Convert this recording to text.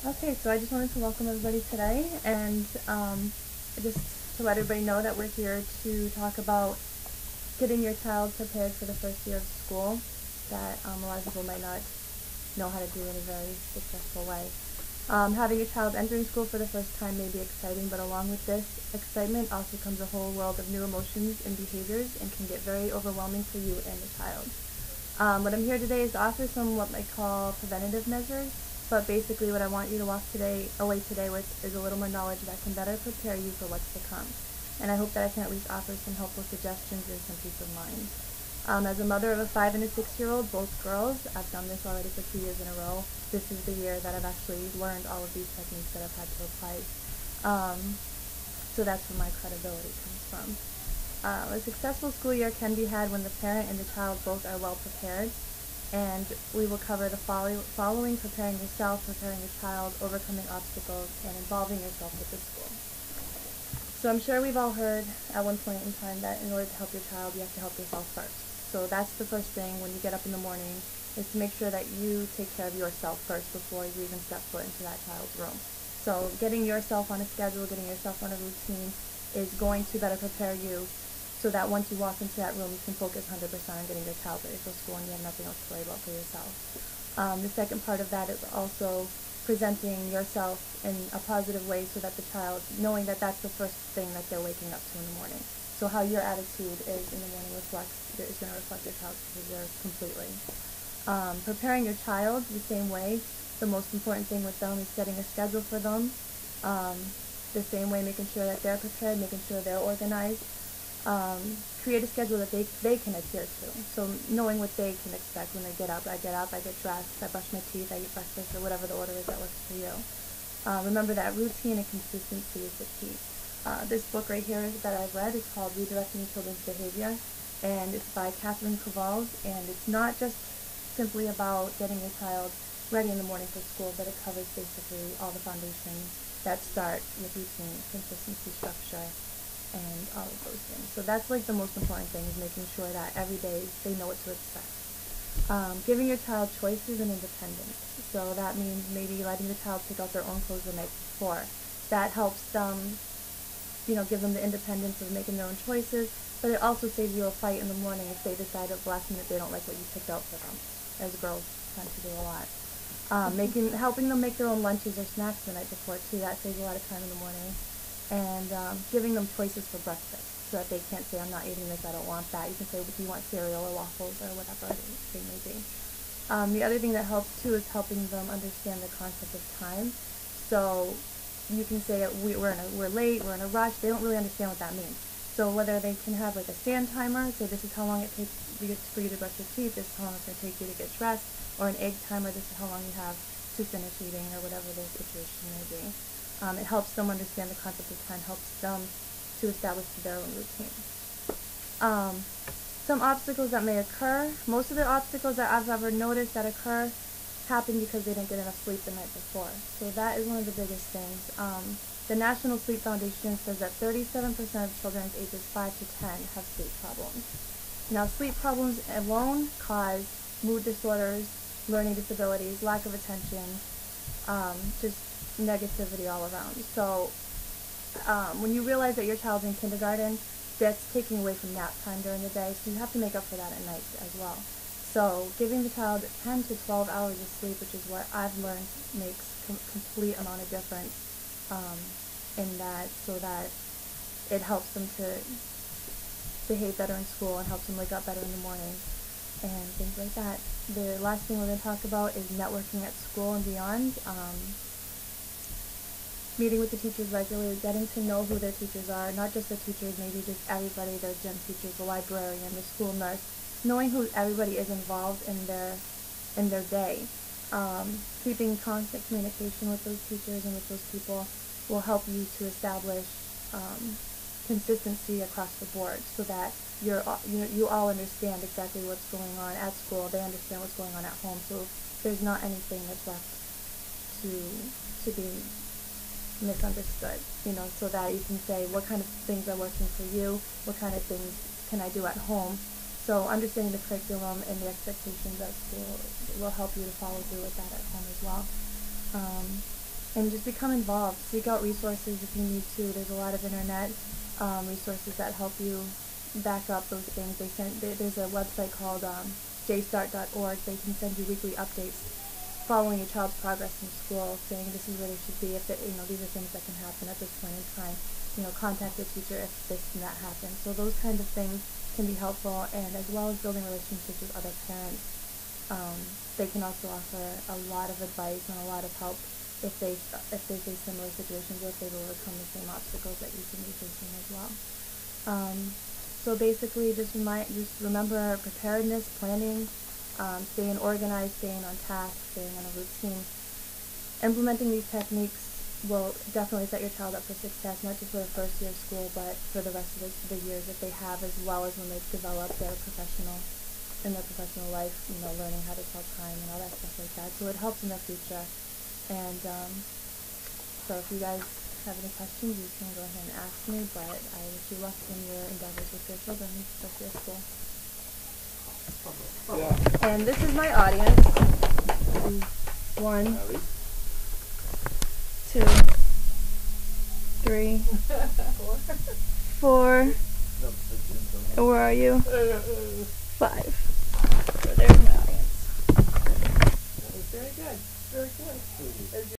Okay, so I just wanted to welcome everybody today, and just to let everybody know that we're here to talk about getting your child prepared for the first year of school that a lot of people might not know how to do in a very successful way. Having a child entering school for the first time may be exciting, but along with this excitement also comes a whole world of new emotions and behaviors and can get very overwhelming for you and the child. What I'm here today is to offer some what I call preventative measures, but basically what I want you to walk away today with is a little more knowledge that can better prepare you for what's to come. And I hope that I can at least offer some helpful suggestions and some peace of mind. As a mother of a 5 and a 6-year-old, both girls, I've done this already for 2 years in a row. This is the year that I've actually learned all of these techniques that I've had to apply. So that's where my credibility comes from. A successful school year can be had when the parent and the child both are well prepared, and we will cover the following: preparing yourself, preparing your child, overcoming obstacles, and involving yourself with the school. So I'm sure we've all heard at one point in time that in order to help your child, you have to help yourself first. So that's the first thing when you get up in the morning, is to make sure that you take care of yourself first before you even step foot into that child's room. So getting yourself on a schedule, getting yourself on a routine is going to better prepare you so that once you walk into that room, you can focus 100% on getting your child ready for school and you have nothing else to worry about for yourself. The second part of that is also presenting yourself in a positive way so that the child, knowing that that's the first thing that they're waking up to in the morning. So how your attitude is in the morning is going to reflect your child's behavior completely. Preparing your child the same way. The most important thing with them is setting a schedule for them. The same way, making sure that they're prepared, making sure they're organized. Create a schedule that they can adhere to. So knowing what they can expect when they get up, I get dressed, I brush my teeth, I eat breakfast, or whatever the order is that works for you. Remember that routine and consistency is the key. This book right here that I've read is called Redirecting Children's Behavior, and it's by Catherine Cavals, and it's not just simply about getting your child ready in the morning for school, but it covers basically all the foundations that start with routine, consistency, structure, and all of those things. So that's like the most important thing, is making sure that every day they know what to expect. Giving your child choices and independence. So that means maybe letting the child pick out their own clothes the night before. That helps them, give them the independence of making their own choices, but it also saves you a fight in the morning if they decide at the last minute they don't like what you picked out for them, as girls tend to do a lot. Helping them make their own lunches or snacks the night before too, that saves a lot of time in the morning. And giving them choices for breakfast so that they can't say, I'm not eating this, I don't want that. You can say, do you want cereal or waffles or whatever they may be. The other thing that helps too is helping them understand the concept of time. So you can say that we're late, we're in a rush. They don't really understand what that means. So whether they can have like a stand timer, say this is how long it takes for you to brush your teeth, this is how long it's going to take you to get dressed, or an egg timer, this is how long you have to finish eating, or whatever the situation may be. It helps them understand the concept of time, helps them to establish their own routine. Some obstacles that may occur. Most of the obstacles that I've ever noticed that occur happen because they didn't get enough sleep the night before. So that is one of the biggest things. The National Sleep Foundation says that 37% of children ages 5 to 10 have sleep problems. Now, sleep problems alone cause mood disorders, learning disabilities, lack of attention, just negativity all around. So when you realize that your child's in kindergarten, that's taking away from nap time during the day, so you have to make up for that at night as well. So giving the child 10 to 12 hours of sleep, which is what I've learned makes complete amount of difference in that, so that it helps them to behave better in school and helps them wake up better in the morning and things like that. The last thing we're going to talk about is networking at school and beyond. Meeting with the teachers regularly, getting to know who their teachers are, not just the teachers, maybe just everybody, their gym teachers, the librarian, the school nurse, knowing who everybody is involved in their day. Keeping constant communication with those teachers and with those people will help you to establish consistency across the board, so that you all understand exactly what's going on at school, they understand what's going on at home, so there's not anything that's left to be misunderstood, so that you can say what kind of things are working for you, what kind of things can I do at home. So understanding the curriculum and the expectations at school will help you to follow through with that at home as well. and just become involved. Seek out resources if you need to. There's a lot of internet resources that help you back up those things. There's a website called jstart.org. They can send you weekly updates following your child's progress in school, saying this is where they should be, if these are things that can happen at this point in time. Contact the teacher if this and that happens. So those kinds of things can be helpful, and as well as building relationships with other parents. They can also offer a lot of advice and a lot of help if they face similar situations, or if they've overcome the same obstacles that you can be facing as well. So basically, just remember preparedness, planning, staying organized, staying on task, staying on a routine. Implementing these techniques will definitely set your child up for success, not just for the first year of school, but for the rest of the years that they have, as well as when they develop their professional life, learning how to tell time and all that stuff like that. So it helps in the future. And so if you guys have any questions, you can go ahead and ask me, but I wish you luck in your endeavors with your children, especially at school. Yeah. And this is my audience. 1, 2, 3, 4. Where are you? 5. So there's my audience. That was very good. Very good.